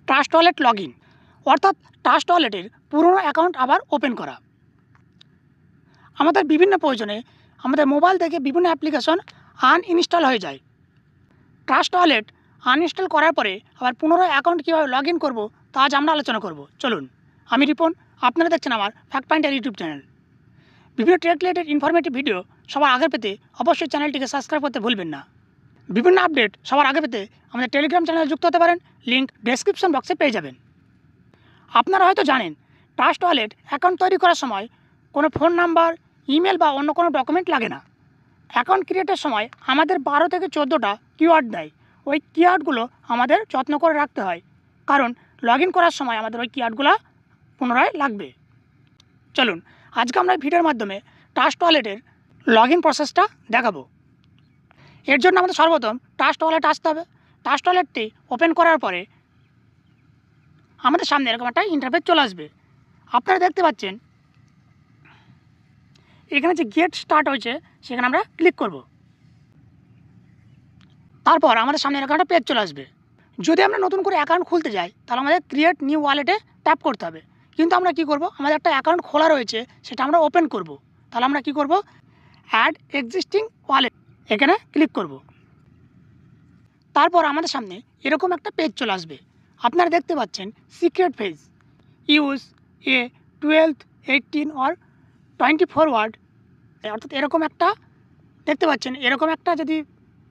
Trust wallet log in, অর্থাৎ trust ওয়ালেটের পুরনো অ্যাকাউন্ট আবার ওপেন করা। আমাদের বিভিন্ন প্রয়োজনে আমাদের মোবাইল থেকে বিভিন্ন অ্যাপ্লিকেশন আনইনস্টল হয়ে যায়। ট্রাস্ট ওয়ালেট আনইনস্টল করার পরে আবার পুনরায় অ্যাকাউন্ট কীভাবে লগ ইন করবো তা আজ আমরা আলোচনা করব। চলুন, আমি রিপন, আপনারা দেখছেন আমার ফ্যাক্ট পয়েন্টের ইউটিউব চ্যানেল। বিভিন্ন টেক রিলেটেড ইনফরমেটিভ ভিডিও সবার আগে পেতে অবশ্যই চ্যানেলটিকে সাবস্ক্রাইব করতে ভুলবেন না। বিভিন্ন আপডেট সবার আগে পেতে আমাদের টেলিগ্রাম চ্যানেলে যুক্ত হতে পারেন, লিঙ্ক ডেসক্রিপশন বক্সে পেয়ে যাবেন। আপনারা হয়তো জানেন, ট্রাস্ট ওয়ালেট অ্যাকাউন্ট তৈরি করার সময় কোনো ফোন নাম্বার, ইমেল বা অন্য কোনো ডকুমেন্ট লাগে না। অ্যাকাউন্ট ক্রিয়েটের সময় আমাদের 12 থেকে 14টা কিওয়ার্ড দেয়। ওই কিওয়ার্ডগুলো আমাদের যত্ন করে রাখতে হয়, কারণ লগ ইন করার সময় আমাদের ওই কিওয়ার্ডগুলো পুনরায় লাগবে। চলুন, আজকে আমরা ভিডিওর মাধ্যমে ট্রাস্ট ওয়ালেটের লগ ইন প্রসেসটা দেখাবো। এর জন্য আমাদের সর্বপ্রথম ট্রাস্ট ওয়ালেট আসতে হবে। ট্রাস্ট ওয়ালেটটি ওপেন করার পরে আমাদের সামনে এরকম একটা ইন্টারফেস চলে আসবে। আপনারা দেখতে পাচ্ছেন এখানে যে গেট স্টার্ট হয়েছে সেখানে আমরা ক্লিক করব। তারপর আমাদের সামনে এরকম একটা পেজ চলে আসবে। যদি আমরা নতুন করে অ্যাকাউন্ট খুলতে যাই তাহলে আমাদের ক্রিয়েট নিউ ওয়ালেটে ট্যাপ করতে হবে। কিন্তু আমরা কি করব, আমাদের একটা অ্যাকাউন্ট খোলা রয়েছে, সেটা আমরা ওপেন করব। তাহলে আমরা কি করব, অ্যাড এক্সিস্টিং ওয়ালেট এখানে ক্লিক করব। তারপর আমাদের সামনে এরকম একটা পেজ চলে আসবে। আপনারা দেখতে পাচ্ছেন secret page, use a 12, 18 or 24 word, অর্থাৎ এরকম একটা দেখতে পাচ্ছেন। এরকম একটা যদি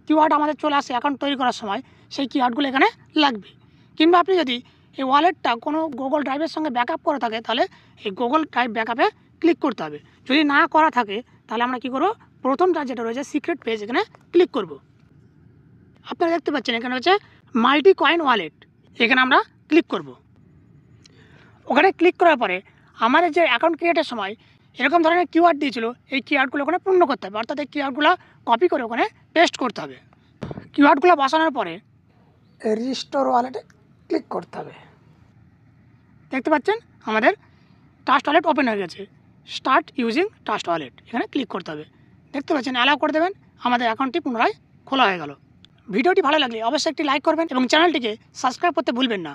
কিওয়ার্ড আমাদের চলে আসে অ্যাকাউন্ট তৈরি করার সময়, সেই কিওয়ার্ডগুলো এখানে লাগবে। কিংবা আপনি যদি এই ওয়ালেটটা কোনো গুগল ড্রাইভের সঙ্গে ব্যাকআপ করা থাকে তাহলে এই গুগল ড্রাইভ ব্যাকআপে ক্লিক করতে হবে। যদি না করা থাকে তাহলে আমরা কী করব, প্রথমটা যেটা রয়েছে সিক্রেট পেজ, এখানে ক্লিক করব। আপনারা দেখতে পাচ্ছেন এখানে হচ্ছে মাল্টি কয়েন ওয়ালেট, এখানে আমরা ক্লিক করব। ওখানে ক্লিক করার পরে আমাদের যে অ্যাকাউন্ট ক্রিয়েটের সময় এরকম ধরনের কিওয়ার্ড দিয়েছিল, এই কিওয়ার্ডগুলো ওখানে পূর্ণ করতে হবে, অর্থাৎ এই কিওয়ার্ডগুলো কপি করে ওখানে পেস্ট করতে হবে। কিওয়ার্ডগুলো বসানোর পরে রিস্টোর ওয়ালেটে ক্লিক করতে হবে। দেখতে পাচ্ছেন আমাদের ট্রাস্ট ওয়ালেট ওপেন হয়ে গেছে। স্টার্ট ইউজিং ট্রাস্ট ওয়ালেট এখানে ক্লিক করতে হবে। দেখতে পাচ্ছেন অ্যালাউ করে দেবেন, আমাদের অ্যাকাউন্টটি পুনরায় খোলা হয়ে গেল। ভিডিওটি ভালো লাগলে অবশ্যই একটি লাইক করবেন এবং চ্যানেলটিকে সাবস্ক্রাইব করতে ভুলবেন না।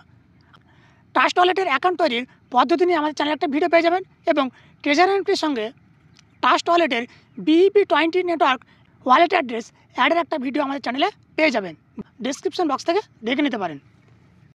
ট্রাস্ট ওয়ালেটের অ্যাকাউন্ট তৈরির পদ্ধতি নিয়ে আমাদের চ্যানেলে একটা ভিডিও পেয়ে যাবেন এবং ট্রেজার এন্ট্রির সঙ্গে ট্রাস্ট ওয়ালেটের BEP20 নেটওয়ার্ক ওয়ালেট অ্যাড্রেস অ্যাডের একটা ভিডিও আমাদের চ্যানেলে পেয়ে যাবেন। ডেসক্রিপশন বক্স থেকে দেখে নিতে পারেন।